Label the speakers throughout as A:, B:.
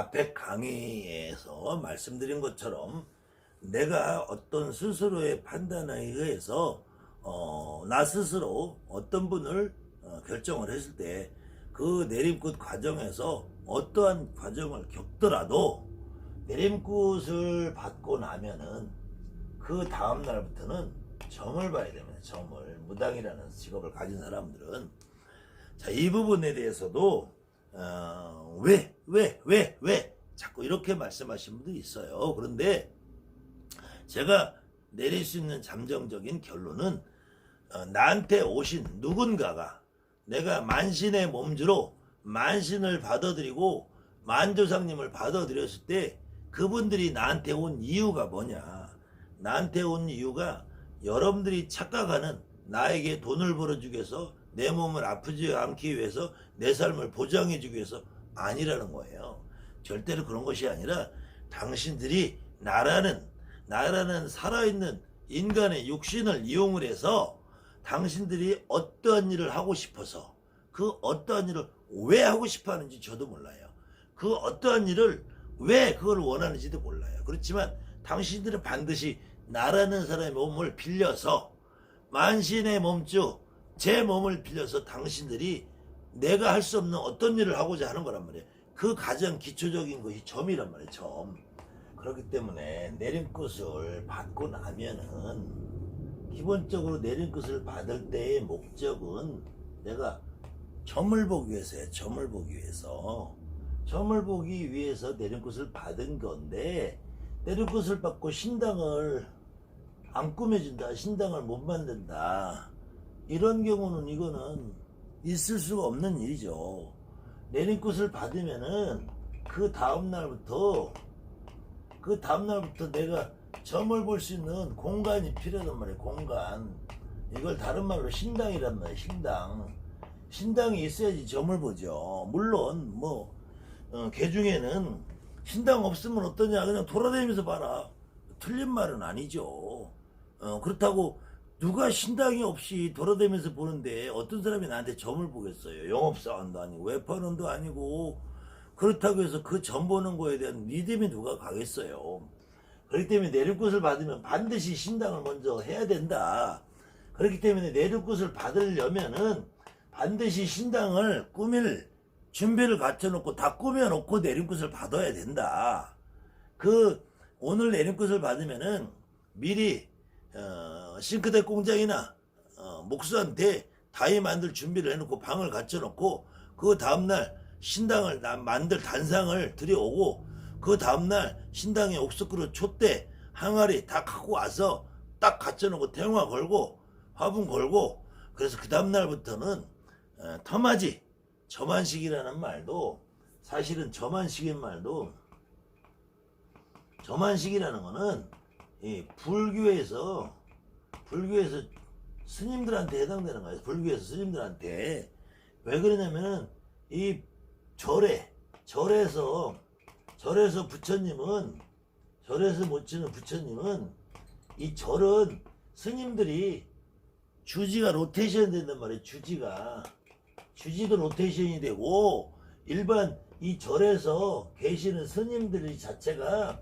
A: 앞에 강의에서 말씀드린 것처럼 내가 어떤 스스로의 판단에 의해서 나 스스로 어떤 분을 결정을 했을 때 그 내림굿 과정에서 어떠한 과정을 겪더라도 내림굿을 받고 나면은 그 다음 날부터는 점을 봐야 됩니다. 점을. 무당이라는 직업을 가진 사람들은 자, 이 부분에 대해서도 왜 자꾸 이렇게 말씀하시는 분들이 있어요. 그런데 제가 내릴 수 있는 잠정적인 결론은 나한테 오신 누군가가 내가 만신의 몸주로 만신을 받아들이고 만조상님을 받아들였을 때 그분들이 나한테 온 이유가 뭐냐. 나한테 온 이유가 여러분들이 착각하는 나에게 돈을 벌어주기 위해서 내 몸을 아프지 않기 위해서 내 삶을 보장해주기 위해서 아니라는 거예요. 절대로 그런 것이 아니라 당신들이 나라는 살아있는 인간의 육신을 이용을 해서 당신들이 어떠한 일을 하고 싶어서 그 어떠한 일을 왜 하고 싶어 하는지 저도 몰라요. 그 어떠한 일을 왜 그걸 원하는지도 몰라요. 그렇지만 당신들은 반드시 나라는 사람의 몸을 빌려서 만신의 몸주 제 몸을 빌려서 당신들이 내가 할 수 없는 어떤 일을 하고자 하는 거란 말이에요. 그 가장 기초적인 것이 점이란 말이에요. 점. 그렇기 때문에 내림굿을 받고 나면은 기본적으로 내림굿을 받을 때의 목적은 내가 점을 보기 위해서요. 점을 보기 위해서. 점을 보기 위해서 내림굿을 받은 건데 내림굿을 받고 신당을 안 꾸며준다. 신당을 못 만든다. 이런 경우는 이거는 있을 수가 없는 일이죠. 내림굿을 받으면은 그 다음날부터 내가 점을 볼 수 있는 공간이 필요하단 말이에요. 공간. 이걸 다른 말로 신당이란 말이에요. 신당. 신당이 있어야지 점을 보죠. 물론 개 중에는 신당 없으면 어떠냐 그냥 돌아다니면서 봐라. 틀린 말은 아니죠. 그렇다고 누가 신당이 없이 돌아다니면서 보는데 어떤 사람이 나한테 점을 보겠어요. 영업사원도 아니고 외판원도 아니고. 그렇다고 해서 그 점 보는 거에 대한 믿음이 누가 가겠어요. 그렇기 때문에 내림굿을 받으면 반드시 신당을 먼저 해야 된다. 그렇기 때문에 내림굿을 받으려면은 반드시 신당을 꾸밀 준비를 갖춰놓고 다 꾸며놓고 내림굿을 받아야 된다. 오늘 내림굿을 받으면은 미리 싱크대 공장이나 목수한테 다이 만들 준비를 해놓고 방을 갖춰놓고 그 다음날 신당을 만들 단상을 들여오고 그 다음날 신당에 옥수그릇 촛대 항아리 다 갖고 와서 딱 갖춰놓고 대화 걸고 화분 걸고 그래서 그 다음날부터는 터맞이 점안식이라는 말도 사실은 점안식이라는 거는 이 불교에서 스님들한테 해당되는 거예요. 불교에서 스님들한테. 왜 그러냐면은 이 절에서 모치는 부처님은 이 절은 스님들이 주지가 로테이션 된단 말이에요. 주지도 로테이션이 되고 일반 이 절에서 계시는 스님들 자체가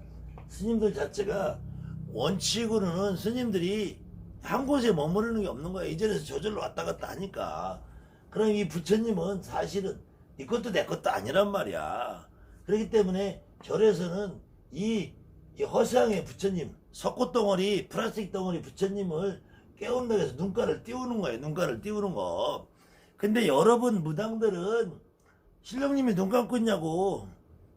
A: 원칙으로는 스님들이 한 곳에 머무르는 게 없는 거야. 이 절에서 저 절로 왔다 갔다 하니까. 그럼 이 부처님은 사실은 이 것도 내 것도 아니란 말이야. 그렇기 때문에 절에서는 이 허상의 부처님, 석고덩어리, 플라스틱 덩어리 부처님을 깨운다고 해서 눈가를 띄우는 거예요. 눈가를 띄우는 거. 근데 여러분 무당들은 신령님이 눈 감고 있냐고.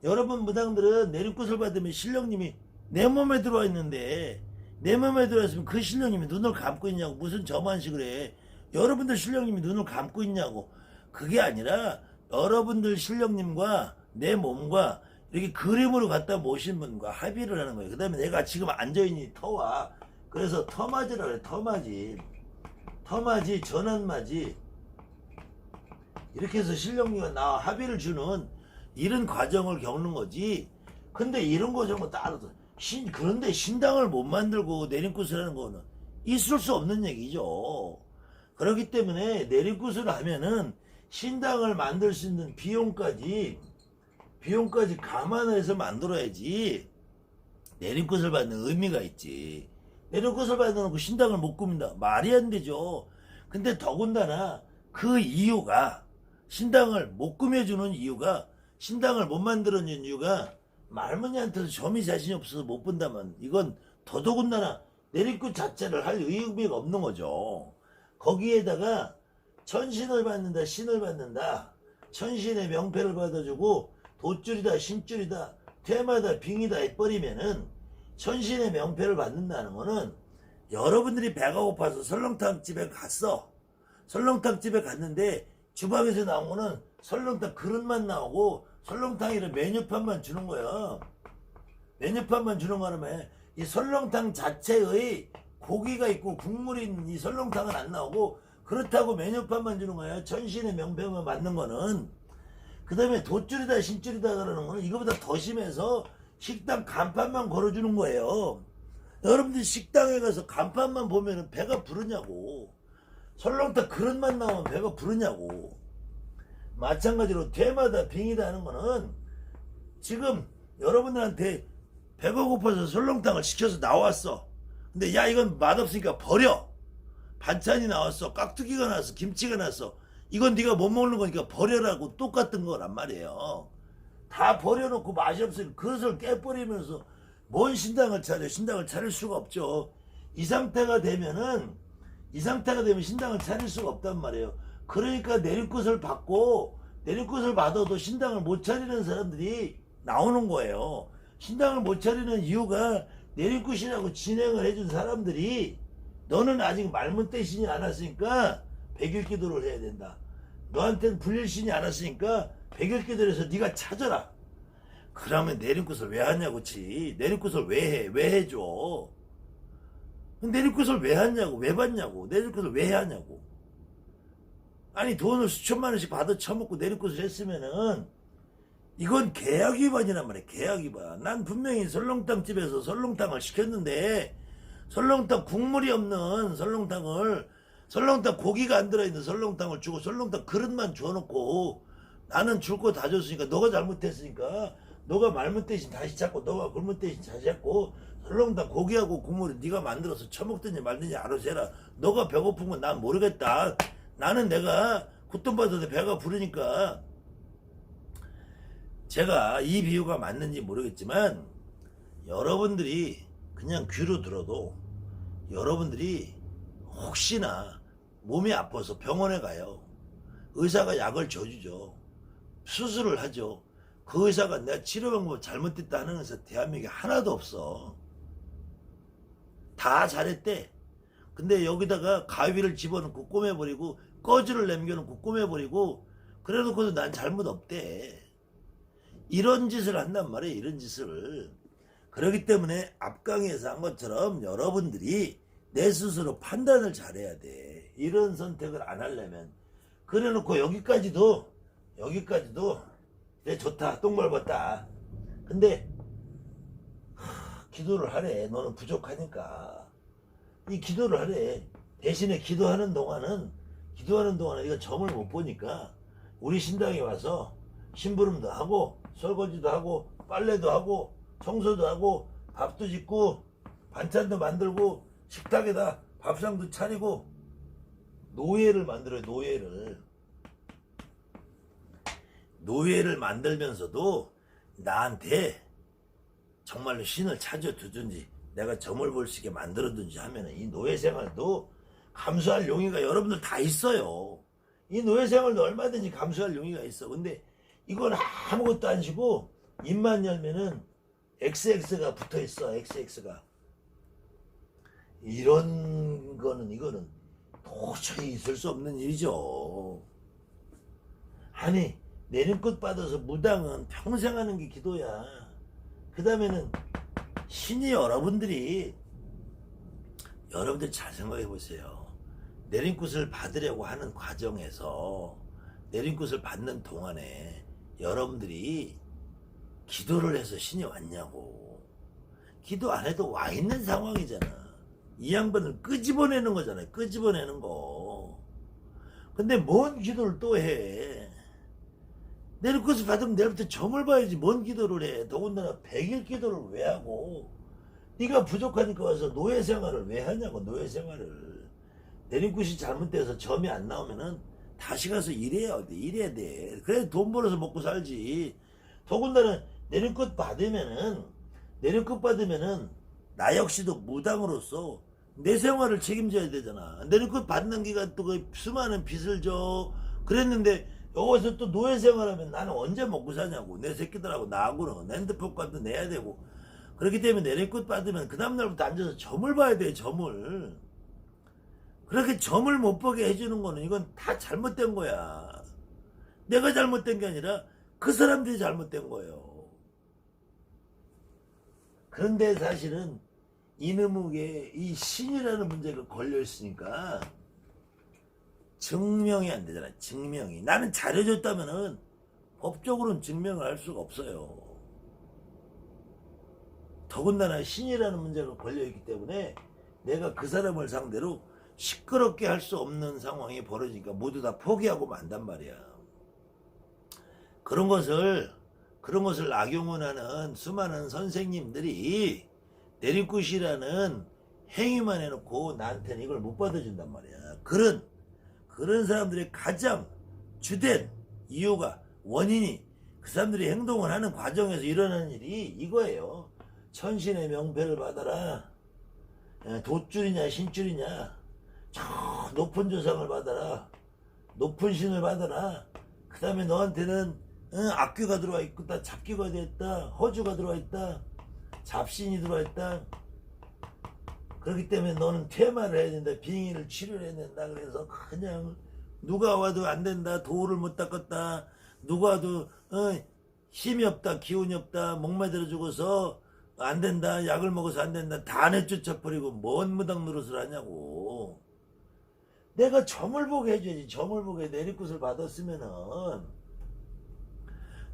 A: 여러분 무당들은 내림굿을 받으면 신령님이 내 몸에 들어와 있는데 내 몸에 들어와 있으면 그 신령님이 눈을 감고 있냐고. 무슨 점안식을 해. 여러분들 신령님이 눈을 감고 있냐고. 그게 아니라 여러분들 신령님과 내 몸과 이렇게 그림으로 갖다 모신 분과 합의를 하는 거예요. 그 다음에 내가 지금 앉아있는 터와 그래서 터맞이라고 해요. 터맞이, 전환맞이 이렇게 해서 신령님과 나 합의를 주는 이런 과정을 겪는 거지. 근데 이런 거 저런 거 따라서 그런데 신당을 못 만들고 내림굿을 하는 거는 있을 수 없는 얘기죠. 그렇기 때문에 내림굿을 하면은 신당을 만들 수 있는 비용까지 비용까지 감안해서 만들어야지 내림굿을 받는 의미가 있지. 내림굿을 받아놓고 신당을 못 꾸민다. 말이 안 되죠. 근데 더군다나 그 이유가 신당을 못 꾸며주는 이유가 신당을 못 만들어주는 이유가 말문이한테도 점이 자신이 없어서 못 본다면 이건 더더군다나 내림굿 자체를 할 의미가 없는 거죠. 거기에다가 천신을 받는다, 신을 받는다, 천신의 명패를 받아주고 돛줄이다, 신줄이다, 퇴마다, 빙이다 해버리면은 천신의 명패를 받는다는 거는 여러분들이 배가 고파서 설렁탕 집에 갔어. 설렁탕 집에 갔는데 주방에서 나온 거는 설렁탕 그릇만 나오고 설렁탕이를 메뉴판만 주는 거야. 메뉴판만 주는 거라면 이 설렁탕 자체의 고기가 있고 국물이 있는 이 설렁탕은 안 나오고 그렇다고 메뉴판만 주는 거야. 천신의 명패만 받는 거는. 그 다음에 돛줄이다 신줄이다 그러는 거는 이거보다 더 심해서 식당 간판만 걸어주는 거예요. 여러분들 식당에 가서 간판만 보면 배가 부르냐고. 설렁탕 그릇만 나오면 배가 부르냐고. 마찬가지로 퇴마다 빙이다 하는 거는 지금 여러분들한테 배가 고파서 설렁탕을 시켜서 나왔어. 근데 야 이건 맛없으니까 버려. 반찬이 나왔어. 깍두기가 나왔어. 김치가 나왔어. 이건 네가 못 먹는 거니까 버려라고 똑같은 거란 말이에요. 다 버려놓고 맛이 없으니까 그릇을 깨버리면서 뭔 신당을 차려. 신당을 차릴 수가 없죠. 이 상태가 되면 신당을 차릴 수가 없단 말이에요. 그러니까 내림굿을 받고 내림굿을 받아도 신당을 못 차리는 사람들이 나오는 거예요. 신당을 못 차리는 이유가 내림굿이라고 진행을 해준 사람들이 너는 아직 말문대신이 안 왔으니까 백일기도를 해야 된다. 너한테는 불일신이 안 왔으니까 백일기도를 해서 네가 찾아라. 그러면 내림굿을 왜 하냐고 치. 내림굿을 왜 해? 왜 해줘? 내림굿을 왜 하냐고. 왜 받냐고. 내림굿을 왜 하냐고. 아니 돈을 수천만 원씩 받아 처먹고 내림굿을 했으면은 이건 계약 위반이란 말이야. 계약 위반. 난 분명히 설렁탕 집에서 설렁탕을 시켰는데 설렁탕 국물이 없는 설렁탕 고기가 안 들어있는 설렁탕을 주고 설렁탕 그릇만 줘놓고 나는 줄 거 다 줬으니까 너가 잘못했으니까 너가 말문 대신 다시 찾고 너가 굴문 대신 다시 찾고 설렁탕 고기하고 국물을 네가 만들어서 처먹든지 말든지 알아서 해라. 너가 배고픈 건 난 모르겠다. 나는 내가 고통받아서 배가 부르니까. 제가 이 비유가 맞는지 모르겠지만 여러분들이 그냥 귀로 들어도 여러분들이 혹시나 몸이 아파서 병원에 가요. 의사가 약을 줘주죠. 수술을 하죠. 그 의사가 내가 치료 방법 잘못됐다 하는 의사 대한민국에 하나도 없어. 다 잘했대. 근데 여기다가 가위를 집어넣고 꼬매버리고 꺼지를 남겨놓고 꼬매버리고 그래놓고도 난 잘못 없대. 이런 짓을 한단 말이에요. 이런 짓을. 그렇기 때문에 앞강의에서 한 것처럼 여러분들이 내 스스로 판단을 잘해야 돼. 이런 선택을 안 하려면. 그래놓고 여기까지도 그래 좋다. 똥 밟았다. 근데 기도를 하래. 너는 부족하니까. 이 기도를 하래. 대신에 기도하는 동안은 네가 점을 못 보니까 우리 신당에 와서 심부름도 하고 설거지도 하고 빨래도 하고 청소도 하고 밥도 짓고 반찬도 만들고 식탁에다 밥상도 차리고 노예를 만들어요. 노예를 만들면서도 나한테 정말로 신을 찾아두든지 내가 점을 볼 수 있게 만들어든지 하면 이 노예 생활도 감수할 용의가 여러분들 다 있어요. 이 노예 생활도 얼마든지 감수할 용의가 있어. 근데 이건 아무것도 안 쉬고 입만 열면은 XX가 붙어 있어. XX가. 이거는 도저히 있을 수 없는 일이죠. 아니 내림굿 받아서 무당은 평생 하는 게 기도야. 그 다음에는 신이 여러분들 잘 생각해 보세요. 내림굿을 받으려고 하는 과정에서 내림굿을 받는 동안에 여러분들이 기도를 해서 신이 왔냐고. 기도 안 해도 와 있는 상황이잖아. 이 양반을 끄집어내는 거잖아요. 끄집어내는 거. 근데 뭔 기도를 또 해. 내리꽃을 받으면 내일부터 점을 봐야지. 뭔 기도를 해. 더군다나 100일 기도를 왜 하고. 네가 부족하니까 와서 노예 생활을 왜 하냐고. 노예 생활을. 내리꽃이 잘못돼서 점이 안 나오면은 다시 가서 일해야 돼. 일해야 돼. 그래 돈 벌어서 먹고 살지. 더군다나 내리꽃 받으면은 나 역시도 무당으로서 내 생활을 책임져야 되잖아. 내리꽃 받는 기간 또 그 수많은 빚을 져. 그랬는데 여기서 또 노예 생활하면 나는 언제 먹고 사냐고. 내 새끼들하고 나하고는 핸드폰값도 내야 되고. 그렇기 때문에 내리꽃 받으면 그 다음날부터 앉아서 점을 봐야 돼. 점을. 그렇게 점을 못 보게 해주는 거는 이건 다 잘못된 거야. 내가 잘못된 게 아니라 그 사람들이 잘못된 거예요. 그런데 사실은 이놈에게 이 신이라는 문제가 걸려 있으니까 증명이 안 되잖아. 증명이. 나는 잘해줬다면은 법적으로는 증명을 할 수가 없어요. 더군다나 신이라는 문제가 걸려 있기 때문에 내가 그 사람을 상대로 시끄럽게 할 수 없는 상황이 벌어지니까 모두 다 포기하고 만단 말이야. 그런 것을 악용하는 수많은 선생님들이 내리꽃이라는 행위만 해놓고 나한테는 이걸 못 받아준단 말이야. 그런 사람들의 가장 주된 이유가, 원인이 그 사람들이 행동을 하는 과정에서 일어나는 일이 이거예요. 천신의 명패를 받아라. 돛줄이냐 신줄이냐. 저 높은 조상을 받아라. 높은 신을 받아라. 그 다음에 너한테는 악귀가 들어와 있다. 잡귀가 됐다. 허주가 들어와 있다. 잡신이 들어와 있다. 그렇기 때문에 너는 퇴마를 해야 된다. 빙의를 치료를 해야 된다. 그래서 그냥 누가 와도 안 된다. 도를 못 닦았다. 누가 와도 힘이 없다. 기운이 없다. 목마들어 죽어서 안 된다. 약을 먹어서 안 된다. 다 내쫓아버리고 뭔 무당 노릇을 하냐고. 내가 점을 보게 해줘야지. 점을 보게. 내리꽃을 받았으면은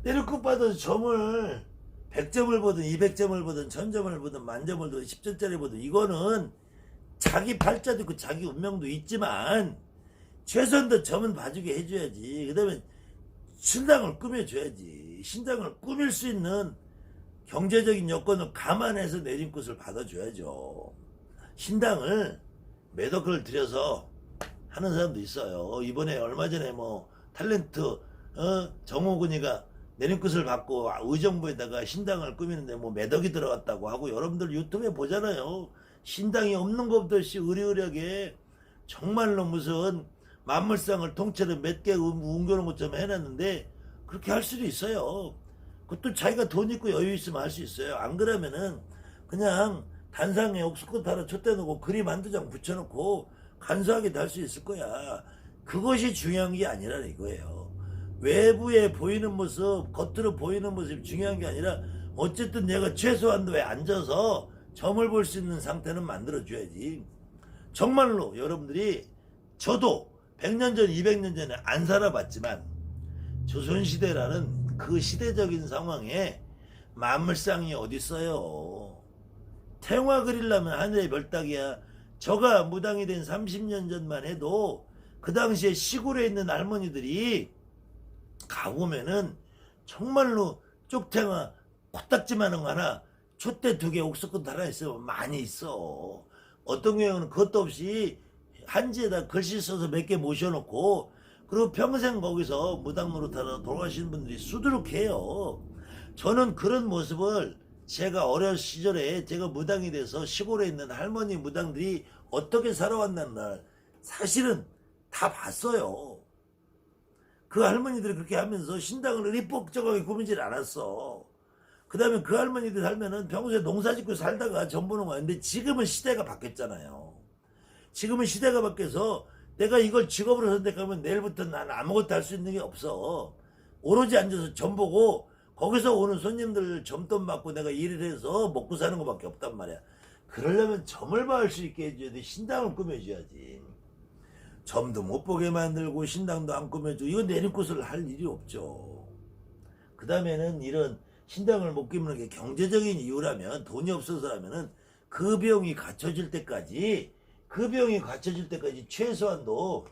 A: 내리꽃 받아서 점을 100점을 보든 200점을 보든 1000점을 보든 만점을 보든 10점짜리 보든 이거는 자기 팔자도 있고 자기 운명도 있지만 최소한도 점은 봐주게 해줘야지. 그 다음에 신당을 꾸며줘야지. 신당을 꾸밀 수 있는 경제적인 여건을 감안해서 내림꽃을 받아줘야죠. 신당을 몇 억을 들여서 하는 사람도 있어요. 이번에 얼마 전에 뭐 탤런트 정호근이가 내림꽃을 받고 의정부에다가 신당을 꾸미는데 뭐 몇 억이 들어갔다고 하고, 여러분들 유튜브에 보잖아요. 신당이 없는 것도 없이 의리의리하게 정말로 무슨 만물상을 통째로 몇 개 옮겨놓은 것처럼 해놨는데 그렇게 할 수도 있어요. 그것도 자기가 돈 있고 여유 있으면 할 수 있어요. 안 그러면은 그냥 단상에 옥수꽃 하나 촛대놓고 그림 한두 장 붙여놓고 간소하게 할 수 있을 거야. 그것이 중요한 게 아니라 이거예요. 외부에 보이는 모습, 겉으로 보이는 모습이 중요한 게 아니라 어쨌든 내가 최소한도에 앉아서 점을 볼 수 있는 상태는 만들어줘야지. 정말로 여러분들이, 저도 100년 전, 200년 전에 안 살아봤지만 조선시대라는 그 시대적인 상황에 만물상이 어딨어요. 태화 그리려면 하늘의 별따기야. 저가 무당이 된 30년 전만 해도 그 당시에 시골에 있는 할머니들이 가보면은 정말로 쪽탱아 코딱지만한 거 하나, 촛대 2개, 옥수꽃 하나 있으면 많이 있어. 어떤 경우는 그것도 없이 한지에다 글씨 써서 몇 개 모셔놓고 그리고 평생 거기서 무당 노릇하러 돌아가시는 분들이 수두룩해요. 저는 그런 모습을 제가 어린 시절에 제가 무당이 돼서 시골에 있는 할머니 무당들이 어떻게 살아왔다는 날 사실은 다 봤어요. 그 할머니들이 그렇게 하면서 신당을 리뻑적하게 꾸미질 않았어. 그 다음에 그 할머니들 살면은 평소에 농사 짓고 살다가 전 보는 거야. 근데 지금은 시대가 바뀌었잖아요. 지금은 시대가 바뀌어서 내가 이걸 직업으로 선택하면 내일부터 난 아무것도 할 수 있는 게 없어. 오로지 앉아서 점 보고 거기서 오는 손님들 점돈 받고 내가 일을 해서 먹고 사는 것밖에 없단 말이야. 그러려면 점을 봐올 수 있게 해줘야 돼. 신당을 꾸며줘야지. 점도 못 보게 만들고 신당도 안 꾸며주고 이거 내리꽃을 할 일이 없죠. 그 다음에는 이런 신당을 못 꾸미는 게 경제적인 이유라면, 돈이 없어서라면은 그 비용이 갖춰질 때까지 최소한도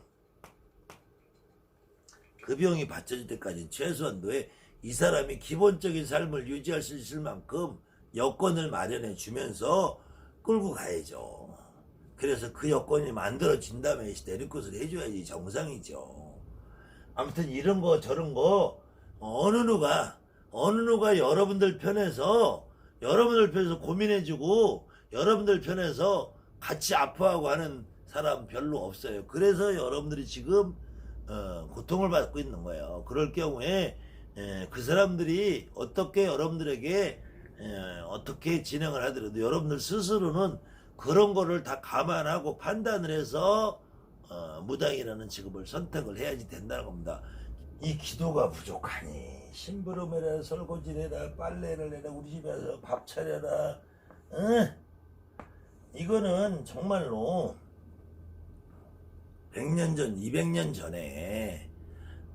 A: 그 병이 받쳐질 때까지 최소한도의 이 사람이 기본적인 삶을 유지할 수 있을 만큼 여건을 마련해 주면서 끌고 가야죠. 그래서 그 여건이 만들어진다면 내리꽃을 해줘야지 정상이죠. 아무튼 이런 거 저런 거 어느 누가 여러분들 편에서 고민해주고 여러분들 편에서 같이 아파하고 하는 사람 별로 없어요. 그래서 여러분들이 지금 고통을 받고 있는 거예요. 그럴 경우에 그 사람들이 어떻게 여러분들에게 어떻게 진행을 하더라도 여러분들 스스로는 그런 거를 다 감안하고 판단을 해서 무당이라는 직업을 선택을 해야지 된다는 겁니다. 이 기도가 부족하니 심부름을 해라, 설거지를 해라, 빨래를 해라, 우리 집에서 밥 차려라. 이거는 정말로 100년 전, 200년 전에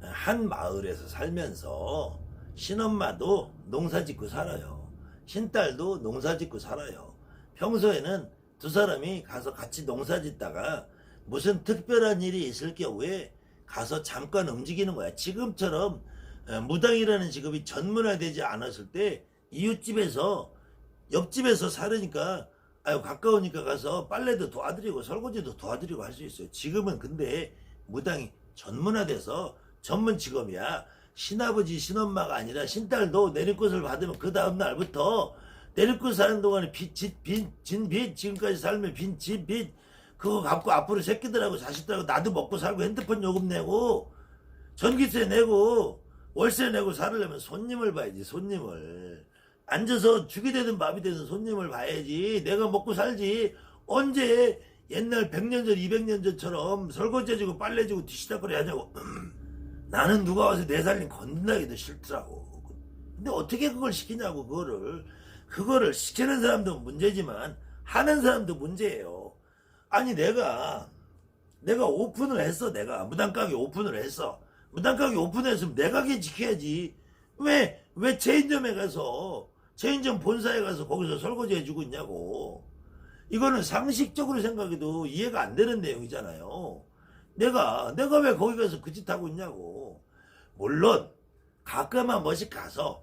A: 한 마을에서 살면서 신엄마도 농사 짓고 살아요. 신딸도 농사 짓고 살아요. 평소에는 두 사람이 가서 같이 농사 짓다가 무슨 특별한 일이 있을 경우에 가서 잠깐 움직이는 거야. 지금처럼 무당이라는 직업이 전문화되지 않았을 때 이웃집에서 옆집에서 살으니까 가까우니까 가서 빨래도 도와드리고 설거지도 도와드리고 할 수 있어요. 지금은 근데 무당이 전문화돼서 전문 직업이야. 신아버지 신엄마가 아니라 신딸도 내리꽃을 받으면 그 다음 날부터 내리꽃 사는 동안에 진빚 지금까지 살면 진빚 그거 갚고 앞으로 새끼들하고 자식들하고 나도 먹고 살고 핸드폰 요금 내고 전기세 내고 월세 내고 살려면 손님을 봐야지. 손님을 앉아서 죽이 되든 밥이 되든 손님을 봐야지. 내가 먹고 살지. 언제 옛날 100년 전 200년 전처럼 설거지 해주고 빨래 해주고 뒤시다거리 하냐고. 나는 누가 와서 내 살림 건드나기도 싫더라고. 근데 어떻게 그걸 시키냐고. 그거를 시키는 사람도 문제지만 하는 사람도 문제예요. 아니 내가 오픈을 했어. 내가 무당가게 오픈을 했어. 무당가게 오픈했으면 내 가게 지켜야지. 왜 체인점에 가서 체인점 본사에 가서 거기서 설거지 해주고 있냐고. 이거는 상식적으로 생각해도 이해가 안 되는 내용이잖아요. 내가 왜 거기 가서 그 짓 하고 있냐고. 물론 가끔 한 번씩 가서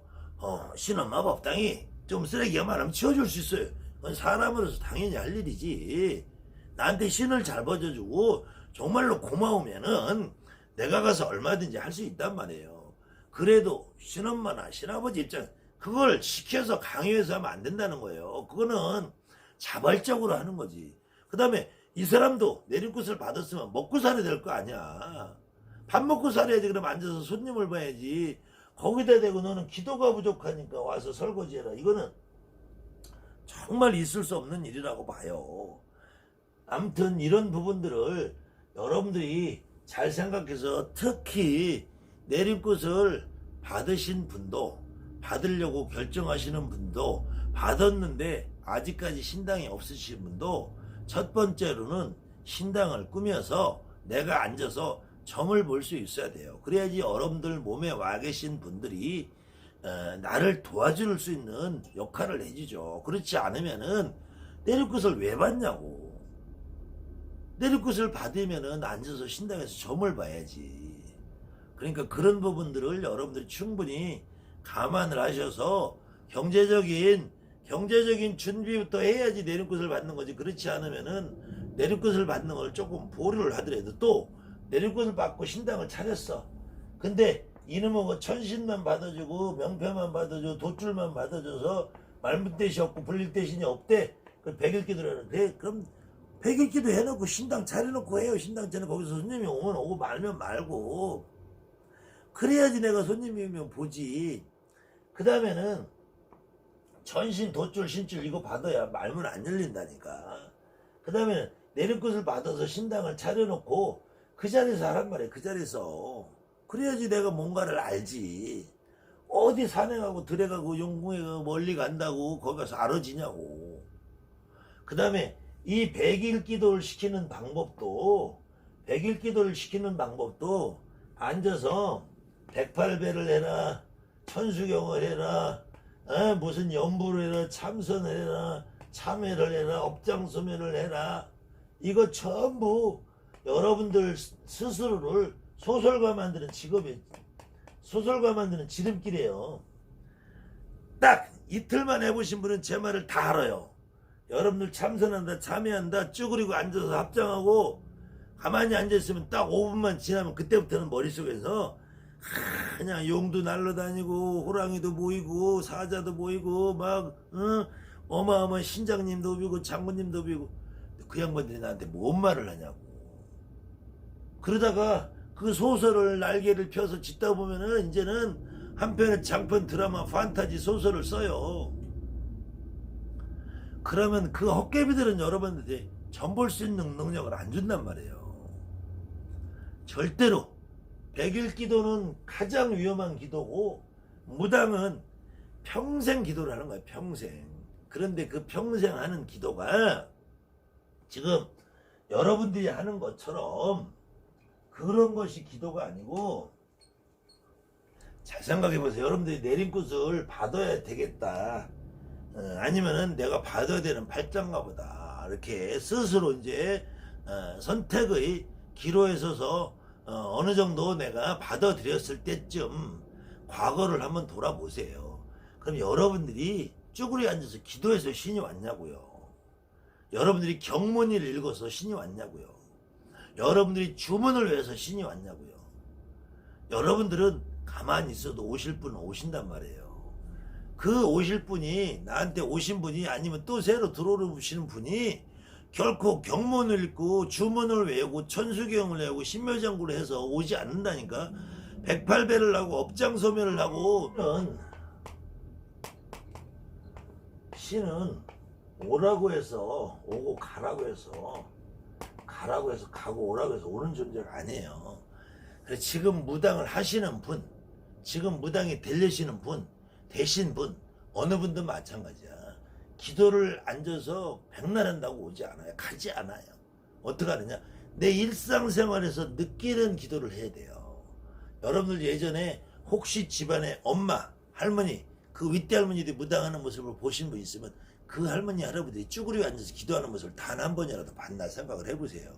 A: 신엄마 법당이 좀 쓰레기가 많으면 치워줄 수 있어요. 그건 사람으로서 당연히 할 일이지. 나한테 신을 잘 버져주고 정말로 고마우면은 내가 가서 얼마든지 할 수 있단 말이에요. 그래도 신엄마나 신아버지 입장 그걸 시켜서 강요해서 하면 안 된다는 거예요. 그거는 자발적으로 하는 거지. 그 다음에 이 사람도 내림굿을 받았으면 먹고 살아야 될 거 아니야. 밥 먹고 살아야지. 그럼 앉아서 손님을 봐야지. 거기다 대고 너는 기도가 부족하니까 와서 설거지해라. 이거는 정말 있을 수 없는 일이라고 봐요. 아무튼 이런 부분들을 여러분들이 잘 생각해서 특히 내림굿을 받으신 분도 받으려고 결정하시는 분도 받았는데 아직까지 신당이 없으신 분도 첫 번째로는 신당을 꾸며서 내가 앉아서 점을 볼 수 있어야 돼요. 그래야지 여러분들 몸에 와 계신 분들이 나를 도와줄 수 있는 역할을 해주죠. 그렇지 않으면은 내리굿을 왜 받냐고. 내리굿을 받으면은 앉아서 신당에서 점을 봐야지. 그러니까 그런 부분들을 여러분들이 충분히 감안을 하셔서 경제적인 준비부터 해야지 내리굿을 받는 거지. 그렇지 않으면은 내리굿을 받는 걸 조금 보류를 하더라도 또 내리굿을 받고 신당을 차렸어. 근데 이놈은 뭐 천신만 받아주고 명패만 받아주고 돛줄만 받아줘서 말문대시 없고 불릴 대신이 없대. 그 백일기도라는. 그래, 그럼 백일기도 해놓고 신당 차려놓고 해요. 신당 차려 거기서 손님이 오면 오고 말면 말고. 그래야지 내가 손님이 오면 보지. 그 다음에는 전신 돛줄 신줄 이거 받아야 말문 안 열린다니까. 그 다음에는 내리굿을 받아서 신당을 차려놓고 그 자리에서 하란 말이야. 그 자리에서. 그래야지 내가 뭔가를 알지. 어디 산에 가고 들에 가고 용궁에 가고 멀리 간다고 거기 가서 알아지냐고. 그 다음에 이 백일기도를 시키는 방법도 앉아서 108배를 해라, 천수경을 해라, 무슨 연부를 해라, 참선을 해라, 참회를 해라, 업장소면을 해라. 이거 전부 여러분들 스스로를 소설가 만드는 직업이 소설가 만드는 지름길이에요. 딱 이틀만 해보신 분은 제 말을 다 알아요. 여러분들 참선한다, 참여한다, 쭈그리고 앉아서 합장하고 가만히 앉아있으면 딱 5분만 지나면 그때부터는 머릿속에서 그냥 용도 날라다니고 호랑이도 모이고 사자도 모이고 막 어마어마한 신장님도 오고 장군님도 오고 그 양반들이 나한테 뭔 말을 하냐고. 그러다가 그 소설을 날개를 펴서 짓다 보면은 이제는 한편의 장편 드라마 판타지 소설을 써요. 그러면 그 헛개비들은 여러분들이 전볼 수 있는 능력을 안 준단 말이에요. 절대로 백일기도는 가장 위험한 기도고 무당은 평생 기도를 하는 거예요. 평생. 그런데 그 평생 하는 기도가 지금 여러분들이 하는 것처럼 그런 것이 기도가 아니고, 잘 생각해 보세요. 여러분들이 내린꽃을 받아야 되겠다. 아니면은 내가 받아야 되는 팔자인가 보다. 이렇게 스스로 이제 선택의 기로에 서서 어느 정도 내가 받아들였을 때쯤 과거를 한번 돌아보세요. 그럼 여러분들이 쭈그리 앉아서 기도해서 신이 왔냐고요. 여러분들이 경문을 읽어서 신이 왔냐고요. 여러분들이 주문을 위해서 신이 왔냐고요. 여러분들은 가만히 있어도 오실 분은 오신단 말이에요. 그 오실 분이, 나한테 오신 분이 아니면 또 새로 들어오시는 분이 결코 경문을 읽고 주문을 외우고 천수경을 외우고 신묘장구를 해서 오지 않는다니까. 108배를 하고 업장소멸을 하고 신은 오라고 해서 오고 가라고 해서 가고 오라고 해서 오는 존재가 아니에요. 그래서 지금 무당을 하시는 분, 지금 무당이 되려시는 분, 되신 분, 어느 분도 마찬가지야. 기도를 앉아서 백날한다고 오지 않아요. 가지 않아요. 어떻게 하느냐? 내 일상생활에서 느끼는 기도를 해야 돼요. 여러분들 예전에 혹시 집안에 엄마, 할머니, 그 윗대 할머니들이 무당하는 모습을 보신 분 있으면 그 할머니 할아버지들이 쭈그리고 앉아서 기도하는 모습을 단 한 번이라도 봤나 생각을 해보세요.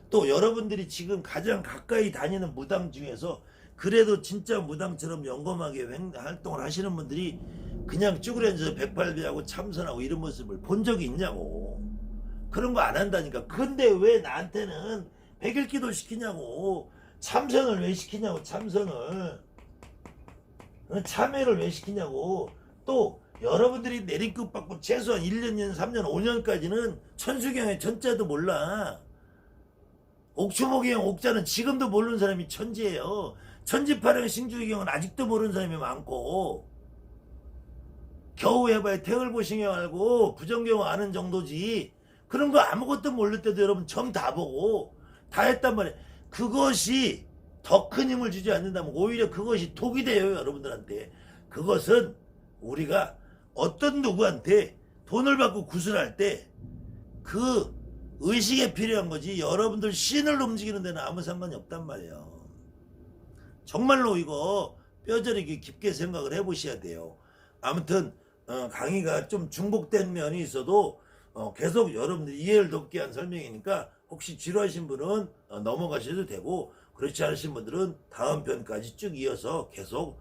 A: 또 여러분들이 지금 가장 가까이 다니는 무당 중에서 그래도 진짜 무당처럼 영검하게 활동을 하시는 분들이 그냥 쭈그려 앉아서 108배하고 참선하고 이런 모습을 본 적이 있냐고. 그런 거 안 한다니까. 근데 왜 나한테는 백일기도 시키냐고. 참선을 왜 시키냐고. 참선을 참회를 왜 시키냐고. 또 여러분들이 내린급 받고 최소한 1년, 2년, 3년, 5년까지는 천수경의 천자도 몰라. 옥추모경 옥자는 지금도 모르는 사람이 천지예요. 천지파령 신주경은 아직도 모르는 사람이 많고, 겨우 해봐야 태을보신경 알고 부정경 아는 정도지. 그런 거 아무것도 모를 때도 여러분 점 다 보고 다 했단 말이에요. 그것이 더 큰 힘을 주지 않는다면 오히려 그것이 독이 돼요. 여러분들한테. 그것은 우리가 어떤 누구한테 돈을 받고 구슬할 때 그 의식에 필요한 거지, 여러분들 신을 움직이는 데는 아무 상관이 없단 말이에요. 정말로 이거 뼈저리게 깊게 생각을 해보셔야 돼요. 아무튼 강의가 좀 중복된 면이 있어도 계속 여러분들 이해를 돕기 위한 설명이니까 혹시 지루하신 분은 넘어가셔도 되고, 그렇지 않으신 분들은 다음 편까지 쭉 이어서 계속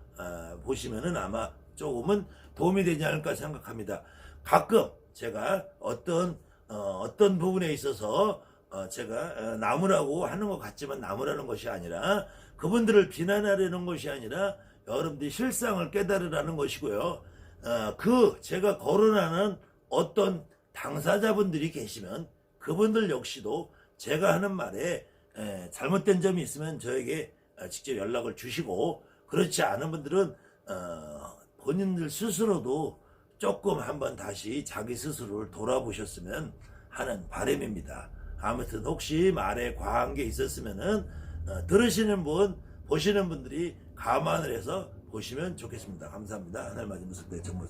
A: 보시면은 아마 조금은 도움이 되지 않을까 생각합니다. 가끔 제가 어떤 부분에 있어서 제가 나무라고 하는 것 같지만 나무라는 것이 아니라, 그분들을 비난하려는 것이 아니라 여러분들이 실상을 깨달으라는 것이고요. 제가 거론하는 어떤 당사자분들이 계시면 그분들 역시도 제가 하는 말에 잘못된 점이 있으면 저에게 직접 연락을 주시고, 그렇지 않은 분들은 본인들 스스로도 조금 한번 다시 자기 스스로를 돌아보셨으면 하는 바람입니다. 아무튼 혹시 말에 과한 게 있었으면은 들으시는 분, 보시는 분들이 감안을 해서 보시면 좋겠습니다. 감사합니다. 하늘 맞은 모습 대 정보